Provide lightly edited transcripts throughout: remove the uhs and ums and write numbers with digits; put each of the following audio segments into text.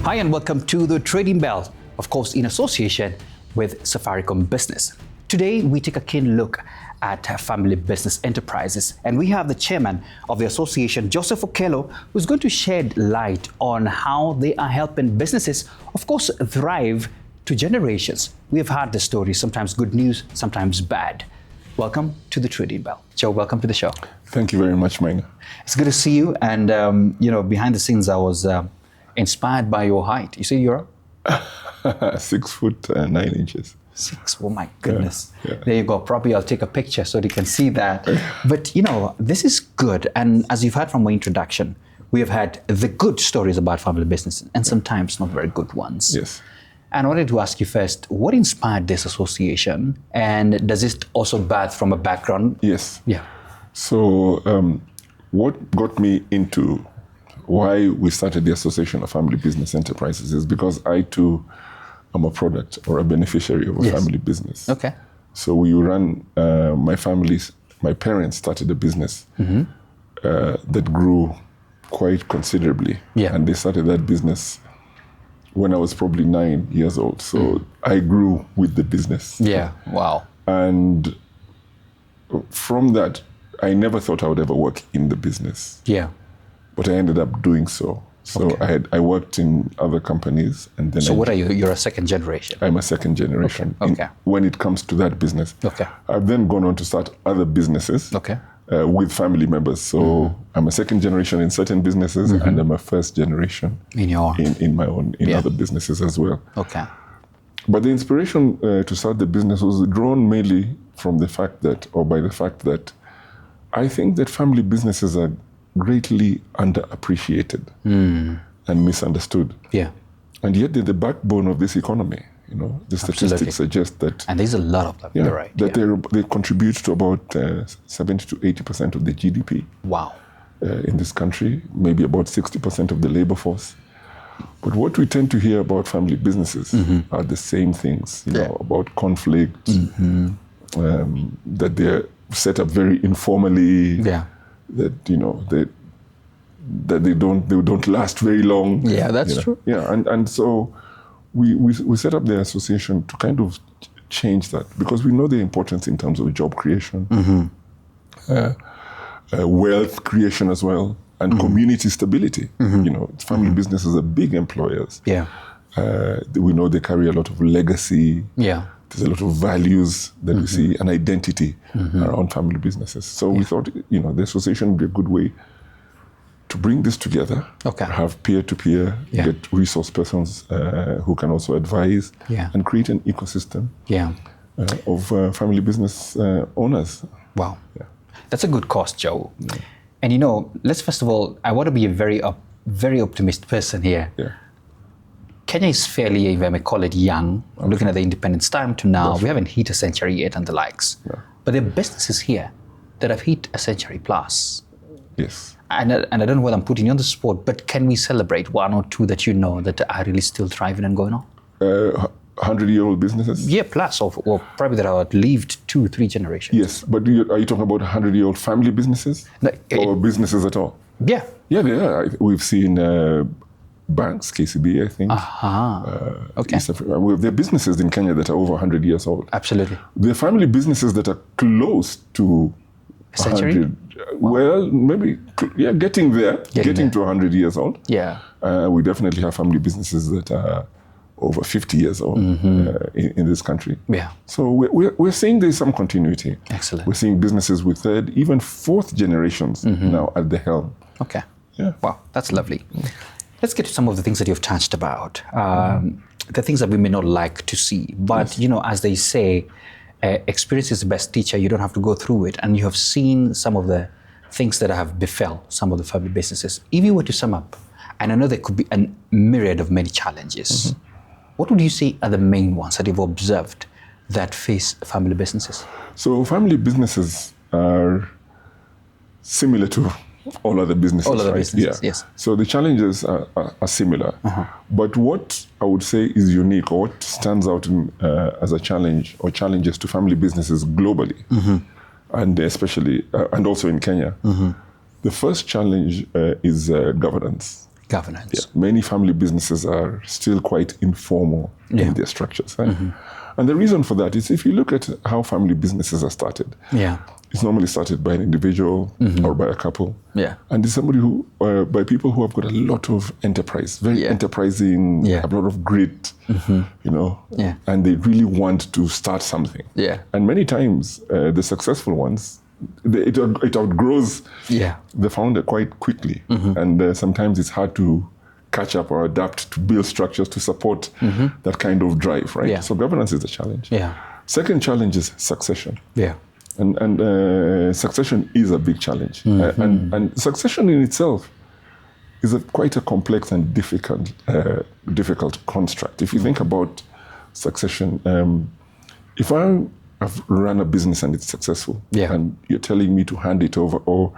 Hi and welcome to the Trading Bell, of course in association with Safaricom Business. Today we take a keen look at family business enterprises, and we have the chairman of the association, Joseph Okelo, who's going to shed light on how they are helping businesses, of course, thrive to generations. We have heard the stories, sometimes good news, sometimes bad. Welcome to the Trading Bell. Joe, welcome to the show. Thank you very much, Maina. It's good to see you. And, behind the scenes, I was inspired by your height. You say you're 6 foot 9 inches. 6, oh my goodness. Yeah. There you go. Probably I'll take a picture so they can see that. But, this is good. And as you've heard from my introduction, we have had the good stories about family businesses and sometimes not very good ones. Yes. And I wanted to ask you first, what inspired this association? And does it also birth from a background? Yes. Yeah. So what got me into why we started the Association of Family Business Enterprises is because I too am a product or a beneficiary of a family business. Okay. So we run, my parents started a business that grew quite considerably. Yeah. And they started that business when I was probably 9 years old. So I grew with the business. Yeah, wow. And from that, I never thought I would ever work in the business. Yeah. But I ended up doing so. So I worked in other companies, and then. So what are you? You're a second generation. I'm a second generation. Okay. When it comes to that business. Okay. I've then gone on to start other businesses. Okay. With family members. So I'm a second generation in certain businesses, and I'm a first generation in your in my own other businesses as well. Okay. But the inspiration to start the business was drawn mainly from the fact that I think that family businesses are greatly underappreciated and misunderstood. Yeah. And yet they're the backbone of this economy. The statistics suggest that. And there's a lot of them. You're right. That they contribute to about 70 to 80% of the GDP. Wow. In this country, maybe about 60% of the labor force. But what we tend to hear about family businesses are the same things, about conflict, that they're set up very informally, that they don't last very long. Yeah, that's true. Yeah, and so we set up the association to kind of change that, because we know the importance in terms of job creation, wealth creation as well, and community stability. Family businesses are big employers. Yeah. We know they carry a lot of legacy. Yeah. There's a lot of values that we see, and identity around family businesses. So we thought, the association would be a good way to bring this together, have peer-to-peer, get resource persons who can also advise, and create an ecosystem of family business owners. Wow. Yeah. That's a good cause, Joe. Yeah. And let's first of all, I want to be a very optimistic person here. Yeah. Kenya is fairly, if I may call it, young. I'm looking at the independence time to now. We haven't hit a century yet and the likes. Yeah. But there are businesses here that have hit a century plus. Yes. And I don't know whether I'm putting you on the spot, but can we celebrate one or two that that are really still thriving and going on? 100-year-old businesses? Yeah, plus, or probably that have lived 2-3 generations. Yes, but are you talking about 100-year-old family businesses? No, or businesses at all? Yeah. Yeah, they are. We've seen banks, KCB, I think. Okay. There are businesses in Kenya that are over 100 years old. Absolutely. There are family businesses that are close to a century? 100. Well, maybe, getting there, getting to 100 years old. Yeah. We definitely have family businesses that are over 50 years old in this country. Yeah. So we're seeing there's some continuity. Excellent. We're seeing businesses with third, even fourth generations now at the helm. Okay. Yeah. Wow, that's lovely. Let's get to some of the things that you've touched about. The things that we may not like to see. But, as they say, experience is the best teacher. You don't have to go through it. And you have seen some of the things that have befell some of the family businesses. If you were to sum up, and I know there could be a myriad of many challenges, what would you say are the main ones that you've observed that face family businesses? So family businesses are similar to all other businesses. All other businesses, yes. So the challenges are similar. But what I would say is unique, or what stands out as a challenge or challenges to family businesses globally, and especially, and also in Kenya, the first challenge is governance. Governance. Yeah. Many family businesses are still quite informal in their structures. Right? And the reason for that is if you look at how family businesses are started, it's normally started by an individual or by a couple. Yeah. And it's somebody who, by people who have got a lot of enterprise, very enterprising, have a lot of grit, you know, and they really want to start something. Yeah. And many times, the successful ones, it outgrows the founder quite quickly. And sometimes it's hard to catch up or adapt to build structures to support that kind of drive, right? Yeah. So governance is a challenge. Yeah. Second challenge is succession. Yeah. And succession is a big challenge. And succession in itself is quite a complex and difficult construct. If you think about succession, if I have run a business and it's successful, and you're telling me to hand it over, or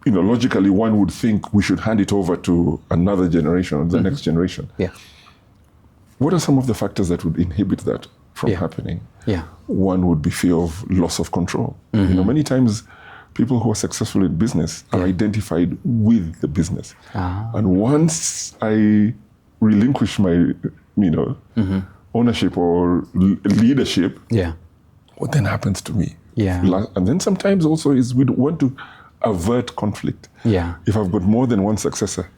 you know, logically one would think we should hand it over to another generation or the next generation. Yeah. What are some of the factors that would inhibit that from happening? Yeah. One would be fear of loss of control. You know, many times people who are successful in business are identified with the business. And once I relinquish my, you know, ownership or leadership, what then happens to me? Yeah. And then sometimes also is we want to avert conflict. Yeah. If I've got more than one successor,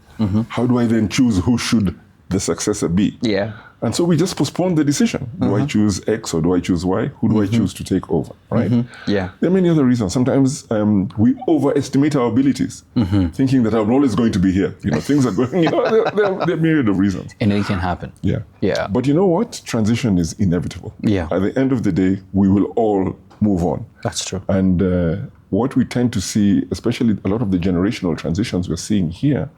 how do I then choose who should the successor be? Yeah. And so we just postpone the decision. Do I choose X or do I choose Y? Who do I choose to take over, right? Yeah. There are many other reasons. Sometimes we overestimate our abilities, thinking that I'm always going to be here. You know, things are going, you know, there are a myriad of reasons. And it can happen. Yeah. Yeah. But you know what? Transition is inevitable. Yeah. At the end of the day, we will all move on. That's true. And what we tend to see, especially a lot of the generational transitions we're seeing here,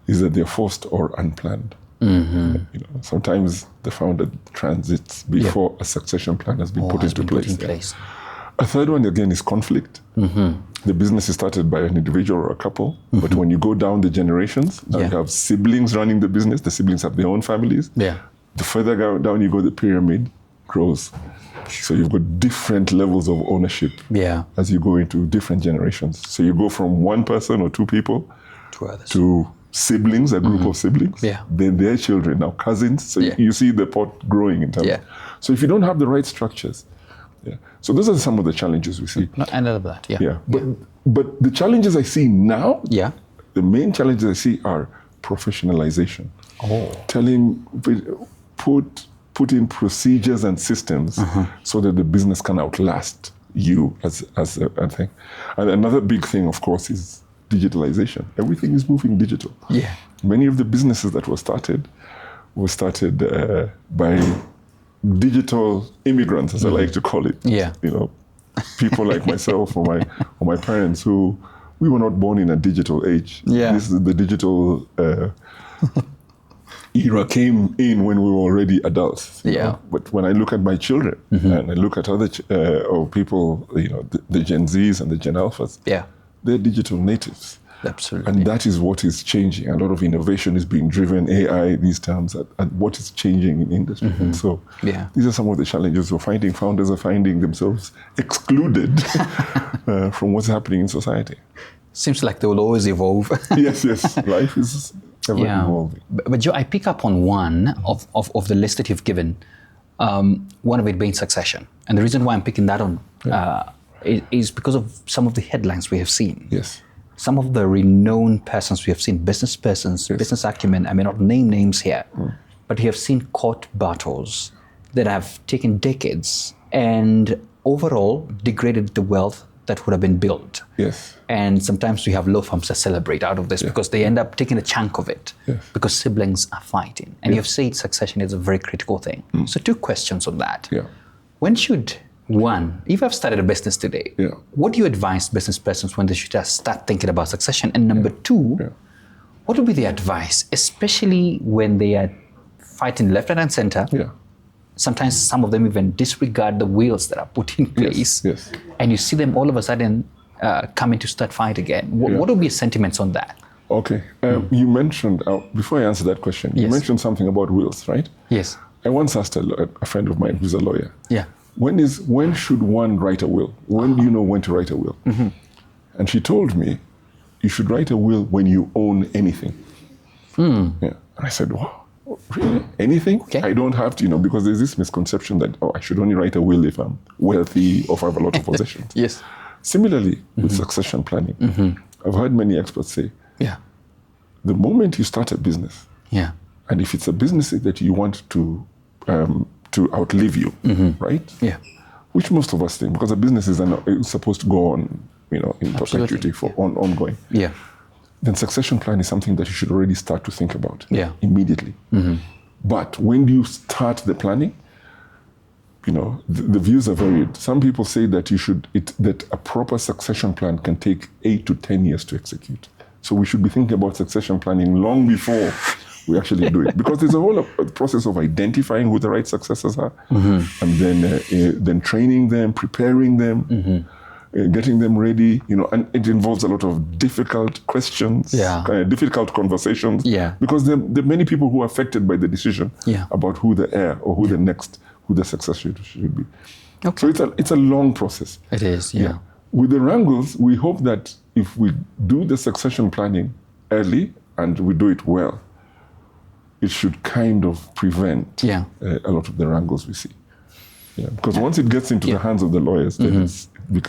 is that they're forced or unplanned. You know, sometimes the founder transits before a succession plan has been put into place. A third one, again, is conflict. The business is started by an individual or a couple, but when you go down the generations, now you have siblings running the business. The siblings have their own families. Yeah. The further down you go, the pyramid grows. So you've got different levels of ownership as you go into different generations. So you go from one person or two people to siblings, a group of siblings, then their children, now cousins. So you see the pot growing in terms. So if you don't have the right structures, so those are some of the challenges we see. Not end of that, But the challenges I see now, the main challenges I see are professionalization. Put in procedures and systems so that the business can outlast you as a thing. And another big thing, of course, is digitalization. Everything is moving digital. Yeah. Many of the businesses that were started by digital immigrants, as I like to call it. Yeah. You know, people like myself or my parents who we were not born in a digital age. Yeah. This is the digital era came in when we were already adults. Yeah. Know? But when I look at my children and I look at other people, you know, the Gen Zs and the Gen Alphas, they're digital natives. Absolutely. And that is what is changing. A lot of innovation is being driven, AI, these terms, at what is changing in industry. And so these are some of the challenges we're finding. Founders are finding themselves excluded from what's happening in society. Seems like they will always evolve. Yes. Life is ever evolving. But Joe, I pick up on one of the list that you've given, one of it being succession. And the reason why I'm picking that on is because of some of the headlines we have seen. Yes. Some of the renowned persons we have seen, business persons, business acumen, I may not name names here, but you have seen court battles that have taken decades and overall degraded the wealth that would have been built. Yes. And sometimes we have law firms that celebrate out of this because they end up taking a chunk of it because siblings are fighting. And you've said succession is a very critical thing. So two questions on that. Yeah. When should one, if I've started a business today, what do you advise business persons when they should just start thinking about succession? And number two, what would be the advice, especially when they are fighting left, right, and center? Yeah. Sometimes some of them even disregard the wheels that are put in place. Yes. And you see them all of a sudden coming to start fight again. What would be your sentiments on that? Okay. You mentioned, before I answer that question, you mentioned something about wills, right? Yes. I once asked a friend of mine who's a lawyer. Yeah. When should one write a will? When do you know when to write a will? And she told me, you should write a will when you own anything. Yeah. And I said, wow, really? Anything? Okay. I don't have to, because there's this misconception that, I should only write a will if I'm wealthy or if I have a lot of possessions. Yes. Similarly, with succession planning, I've heard many experts say, the moment you start a business, and if it's a business that you want to outlive you, right? Yeah. Which most of us think, because a business is supposed to go on, in perpetuity for ongoing. Yeah. Then succession plan is something that you should already start to think about immediately. But when you start the planning, the views are varied. Some people say that that a proper succession plan can take 8 to 10 years to execute. So we should be thinking about succession planning long before we actually do it, because there's a whole process of identifying who the right successors are, and then training them, preparing them, getting them ready. And it involves a lot of difficult questions, difficult conversations, because there are many people who are affected by the decision about who the heir or who the successor should be. Okay. So it's a long process. It is, yeah. With the wrangles, we hope that if we do the succession planning early and we do it well, it should kind of prevent a lot of the wrangles we see. Because once it gets into the hands of the lawyers, then it's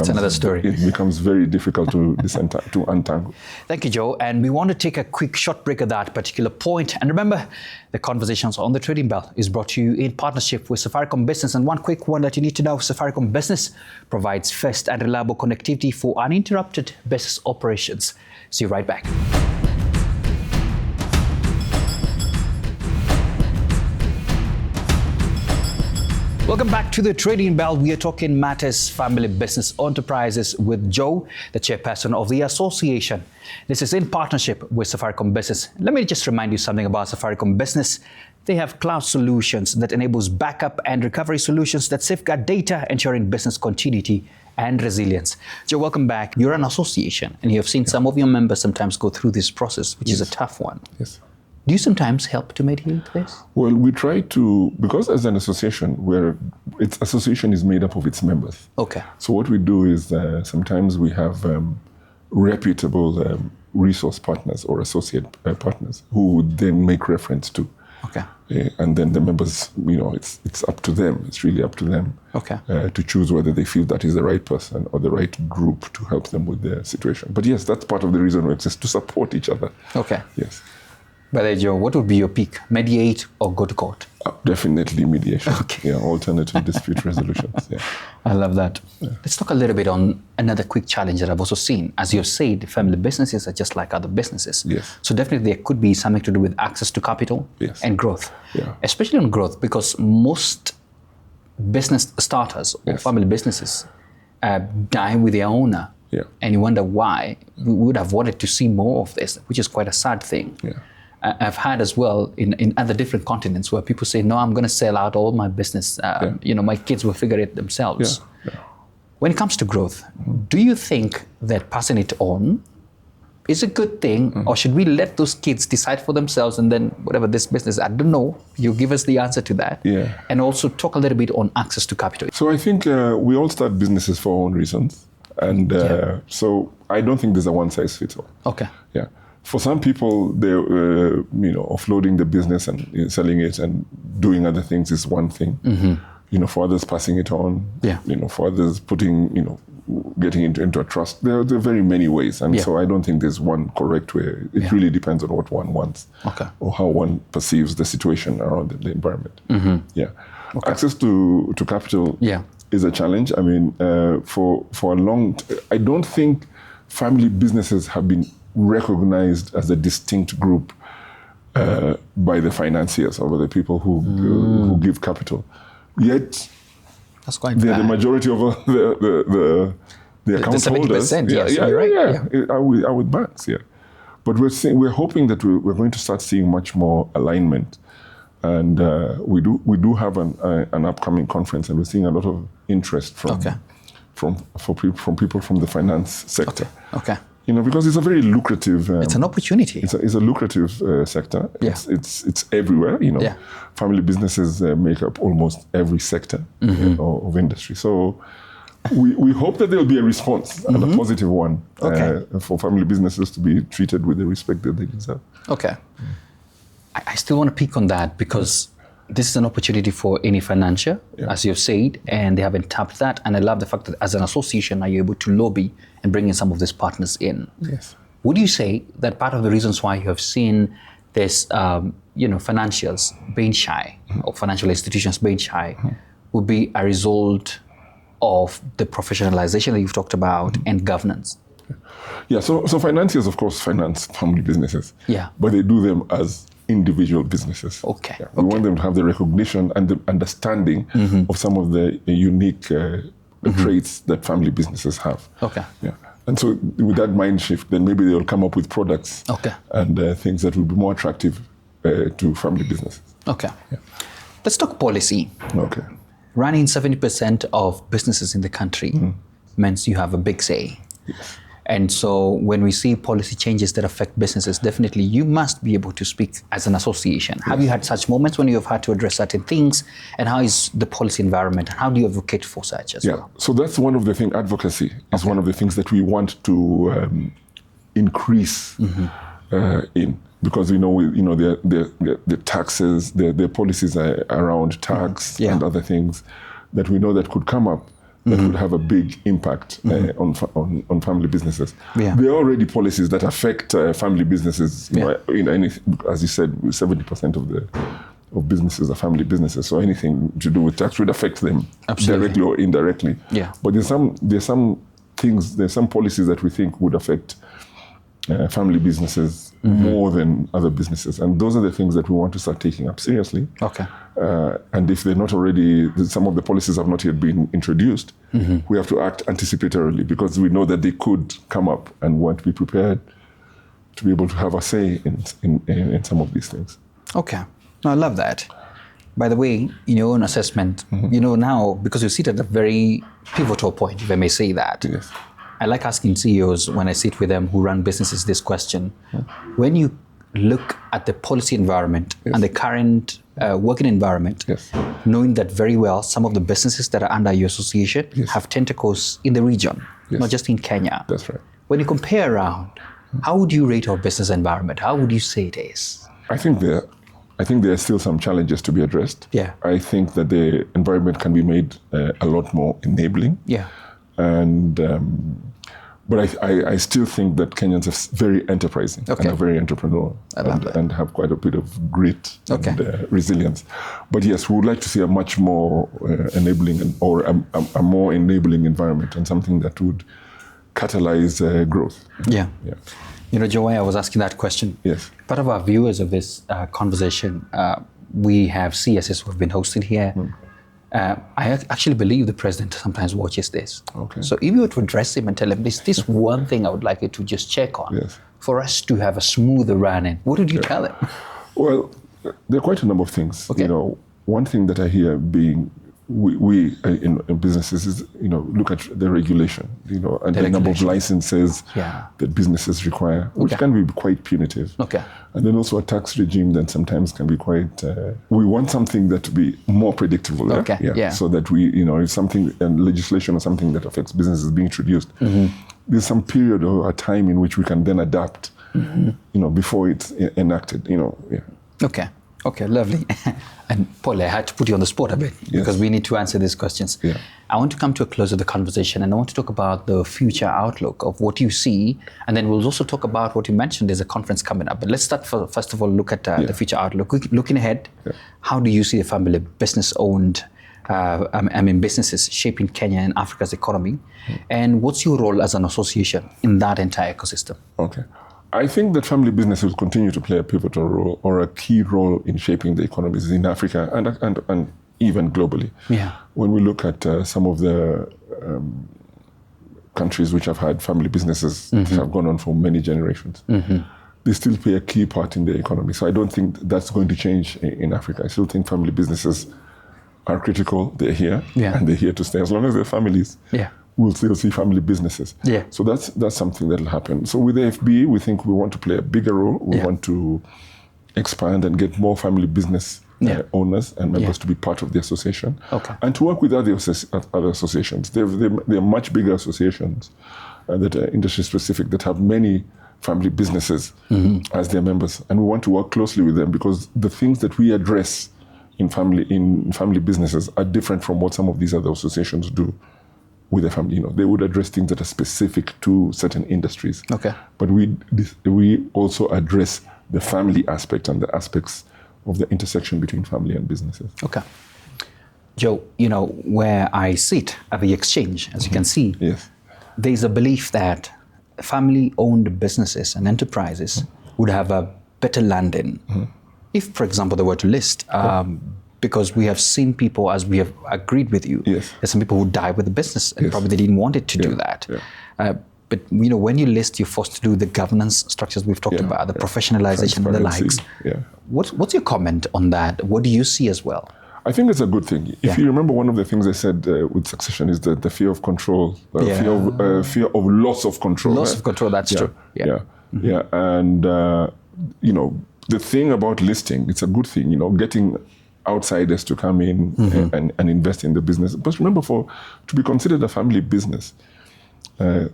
another story. It becomes very difficult to untangle. Thank you, Joe. And we want to take a quick short break at that particular point. And remember, the Conversations on the Trading Bell is brought to you in partnership with Safaricom Business. And one quick one that you need to know, Safaricom Business provides fast and reliable connectivity for uninterrupted business operations. See you right back. Welcome back to the Trading Bell. We are talking matters family business enterprises with Joe, the chairperson of the association. This is in partnership with Safaricom Business. Let me just remind you something about Safaricom Business. They have cloud solutions that enables backup and recovery solutions that safeguard data, ensuring business continuity and resilience. Joe, welcome back. You're an association, and you have seen some of your members sometimes go through this process, which is a tough one. Yes. Do you sometimes help to mediate this? Well, we try to, because as an association, its association is made up of its members. Okay. So what we do is sometimes we have reputable resource partners or associate partners who would then make reference to. Okay. And then the members, it's up to them. It's really up to them to choose whether they feel that is the right person or the right group to help them with their situation. But yes, that's part of the reason we exist, to support each other. Okay. Yes. But Joe, what would be your pick? Mediate or go to court? Definitely mediation. Okay. Yeah, alternative dispute resolutions. Yeah. I love that. Yeah. Let's talk a little bit on another quick challenge that I've also seen. As you've said, family businesses are just like other businesses. Yes. So definitely there could be something to do with access to capital and growth. Yeah. Especially on growth, because most business starters or family businesses die with their owner. Yeah. And you wonder why. We would have wanted to see more of this, which is quite a sad thing. Yeah. I've had as well in other different continents where people say, no, I'm going to sell out all my business. My kids will figure it themselves. Yeah. When it comes to growth, do you think that passing it on is a good thing, or should we let those kids decide for themselves, and then whatever this business, I don't know, you give us the answer to that. Yeah. And also talk a little bit on access to capital. So I think we all start businesses for our own reasons. And so I don't think there's a one size fits all. Okay. Yeah. For some people, they're offloading the business and selling it and doing other things is one thing. Mm-hmm. For others, passing it on. Yeah. For others, putting, getting into a trust. There are very many ways, and so I don't think there's one correct way. It really depends on what one wants, or how one perceives the situation around the environment. Mm-hmm. Yeah. Okay. Access to capital. Is a challenge. I mean, for a long, I don't think family businesses have been recognized as a distinct group by the financiers or by the people who give capital. Yet, that's quite they're the majority of the account holders. 70%, yes, you're right. Are with banks. Yeah, but we're hoping that we're going to start seeing much more alignment. And we do have an upcoming conference, and we're seeing a lot of interest from people from the finance sector. Okay. Because it's a very lucrative. It's an opportunity. It's a lucrative sector. Yeah. It's everywhere. Family businesses make up almost every sector of industry. So we hope that there will be a response and a positive one for family businesses to be treated with the respect that they deserve. Okay. I still want to pick on that because this is an opportunity for any financier, as you've said, and they haven't tapped that. And I love the fact that as an association, are you able to lobby and bring in some of these partners in? Yes. Would you say that part of the reasons why you have seen this, financials being shy or financial institutions being shy would be a result of the professionalization that you've talked about and governance? Yeah, so financiers, of course, finance family businesses. Yeah. But they do them as individual businesses. Okay. Yeah. We want them to have the recognition and the understanding of some of the unique traits that family businesses have. Okay. Yeah. And so with that mind shift, then maybe they'll come up with products and things that will be more attractive to family businesses. Okay. Yeah. Let's talk policy. Okay. Running 70% of businesses in the country means you have a big say. Yes. And so when we see policy changes that affect businesses, definitely you must be able to speak as an association. Yes. Have you had such moments when you have had to address certain things? And how is the policy environment? And how do you advocate for such as well? So that's one of the things, advocacy is one of the things that we want to increase in. Because the taxes, the policies are around tax and other things that we know that could come up that would have a big impact on family businesses. Yeah. There are already policies that affect family businesses. As you said, 70% of businesses are family businesses. So anything to do with tax would affect them directly or indirectly. Yeah. But there's some policies that we think would affect family businesses more than other businesses. And those are the things that we want to start taking up seriously. Okay. And if they're not already, some of the policies have not yet been introduced, we have to act anticipatorily because we know that they could come up and want to be prepared to be able to have a say in some of these things. Okay. No, I love that. By the way, in your own assessment, now, because you sit at a very pivotal point, if I may say that, yes. I like asking CEOs when I sit with them who run businesses this question. When you look at the policy environment and the current working environment, knowing that very well some of the businesses that are under your association have tentacles in the region, not just in Kenya. That's right. When you compare around, how would you rate our business environment? How would you say it is? I think there are still some challenges to be addressed. Yeah. I think that the environment can be made a lot more enabling. Yeah. But I still think that Kenyans are very enterprising and are very entrepreneurial and have quite a bit of grit and resilience. But yes, we would like to see a much more enabling or a more enabling environment and something that would catalyze growth. Yeah. Joy, I was asking that question. Yes. Part of our viewers of this conversation, we have CSS who have been hosted here. I actually believe the president sometimes watches this. Okay. So if you were to address him and tell him, this one thing I would like you to just check on for us to have a smoother run-in, what would you tell him? Well, there are quite a number of things. Okay. One thing that I hear being we in businesses is look at the regulation, and the number of licenses that businesses require, which can be quite punitive. Okay. And then also a tax regime that sometimes can be quite. We want something that to be more predictable. Okay. Yeah. So that we, if something and legislation or something that affects businesses being introduced, there's some period or a time in which we can then adapt. Before it's enacted. Okay, lovely. And Paul, I had to put you on the spot a bit because we need to answer these questions. Yeah. I want to come to a close of the conversation and I want to talk about the future outlook of what you see. And then we'll also talk about what you mentioned, there's a conference coming up. But let's start first of all, look at the future outlook. Looking ahead, how do you see the family business-owned, businesses shaping Kenya and Africa's economy? And what's your role as an association in that entire ecosystem? Okay. I think that family business will continue to play a pivotal role or a key role in shaping the economies in Africa and even globally. Yeah. When we look at some of the countries which have had family businesses that have gone on for many generations, they still play a key part in the economy. So I don't think that's going to change in Africa. I still think family businesses are critical. They're here and they're here to stay. As long as they're families, we'll still see family businesses. Yeah. So that's something that'll happen. So with the FBE, we think we want to play a bigger role. We want to expand and get more family business owners and members to be part of the association. Okay. And to work with other associations. They're much bigger associations that are industry specific, that have many family businesses as their members. And we want to work closely with them because the things that we address in family businesses are different from what some of these other associations do with their family. They would address things that are specific to certain industries. Okay. But we also address the family aspect and the aspects of the intersection between family and businesses. Okay. Joe, where I sit at the exchange, as you can see, yes, there's a belief that family-owned businesses and enterprises would have a better landing if, for example, they were to list. Because we have seen people, as we have agreed with you, yes, there's some people who die with the business and probably they didn't want it to do that. Yeah. But when you list, you're forced to do the governance structures we've talked about, the professionalization and the likes. Yeah. What's your comment on that? What do you see as well? I think it's a good thing. If you remember, one of the things I said with succession is that the fear of control, fear of loss of control. Loss of control, that's true. Yeah. And, the thing about listing, it's a good thing, getting outsiders to come in and invest in the business. But remember, to be considered a family business,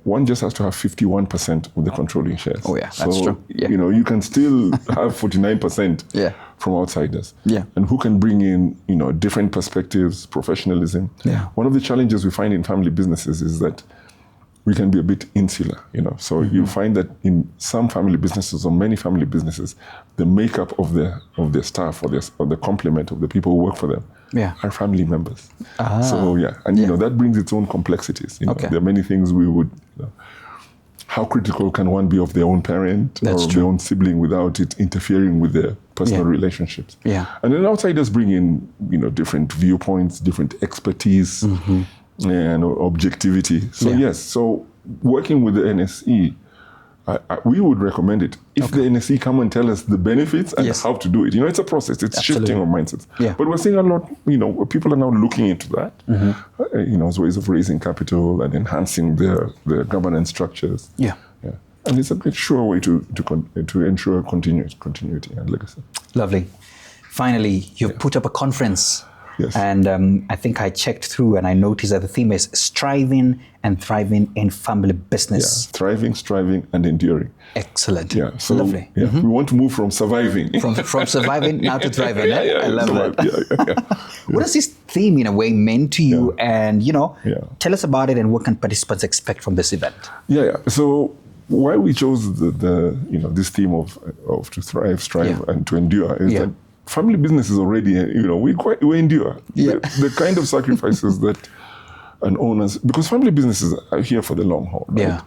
one just has to have 51% of the controlling shares. Oh, yeah, that's true. Yeah. You can still have 49% from outsiders. Yeah. And who can bring in, different perspectives, professionalism. Yeah. One of the challenges we find in family businesses is that we can be a bit insular, So you find that in some family businesses or many family businesses, the makeup of their staff or the complement of the people who work for them are family members. So and that brings its own complexities. There are many things we would. How critical can one be of their own parent or their own sibling without it interfering with their personal relationships? Yeah. And then outsiders bring in different viewpoints, different expertise. And objectivity. So so working with the NSE, we would recommend it. If the NSE come and tell us the benefits and how to do it, it's a process. It's shifting of mindsets. Yeah. But we're seeing a lot. People are now looking into that. As ways of raising capital and enhancing their governance structures. Yeah. And it's a sure way to ensure continuity and legacy. Lovely. Finally, you've put up a conference. Yes. And I think I checked through and I noticed that the theme is striving and thriving in family business. Yeah. Thriving, striving, and enduring. Excellent. Yeah. So, lovely. Yeah. We want to move from surviving. From surviving now to thriving. I love that. Yeah. What does this theme in a way mean to you? And, tell us about it and what can participants expect from this event? Yeah. So why we chose this theme of to thrive, strive, and to endure is that family business is already, we endure the kind of sacrifices that an owners, because family businesses are here for the long haul, right? Yeah.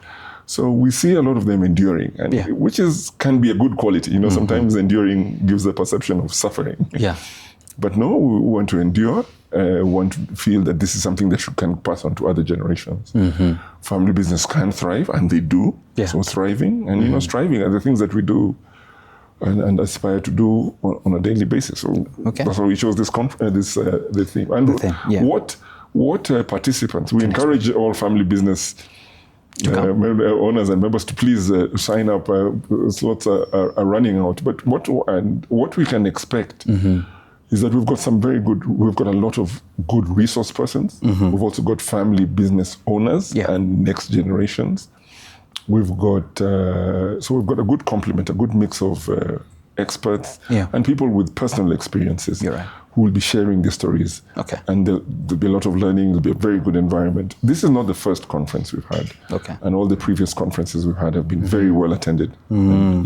So we see a lot of them enduring, and which can be a good quality. Sometimes enduring gives a perception of suffering. Yeah. But no, we want to endure. Want to feel that this is something that can pass on to other generations. Family business can thrive, and they do. Yeah. So thriving and striving are the things that we do and aspire to do on a daily basis. So that's why we chose this the theme. And what participants, we encourage all family business owners and members to please sign up. Slots are running out. But what we can expect is that we've got a lot of good resource persons. We've also got family business owners and next generations. We've got a good complement, a good mix of experts and people with personal experiences who will be sharing their stories. Okay. And there'll be a lot of learning. There'll be a very good environment. This is not the first conference we've had. Okay. And all the previous conferences we've had have been very well attended. And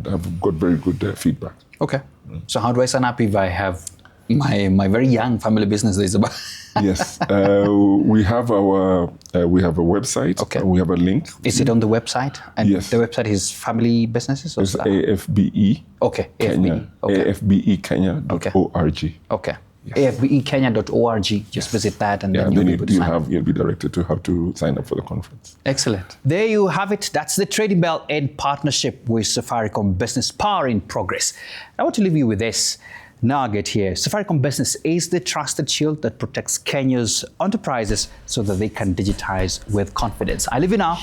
have got very good feedback. Okay. So how do I sign up if I have my very young family business that is about? Yes, we have a website. Okay. We have a link. Is it on the website? And yes. The website is family businesses? Or it's AFBE. Okay. Kenya. AFBE. Okay. AFBEKenya.org. Okay. Yes. AFBEKenya.org. Just visit that and then you'll be directed to how to sign up for the conference. Excellent. There you have it. That's the Trading Bell in partnership with Safaricom Business Power in Progress. I want to leave you with this nugget here. Safaricom Business is the trusted shield that protects Kenya's enterprises so that they can digitize with confidence. I leave you now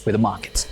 with the markets.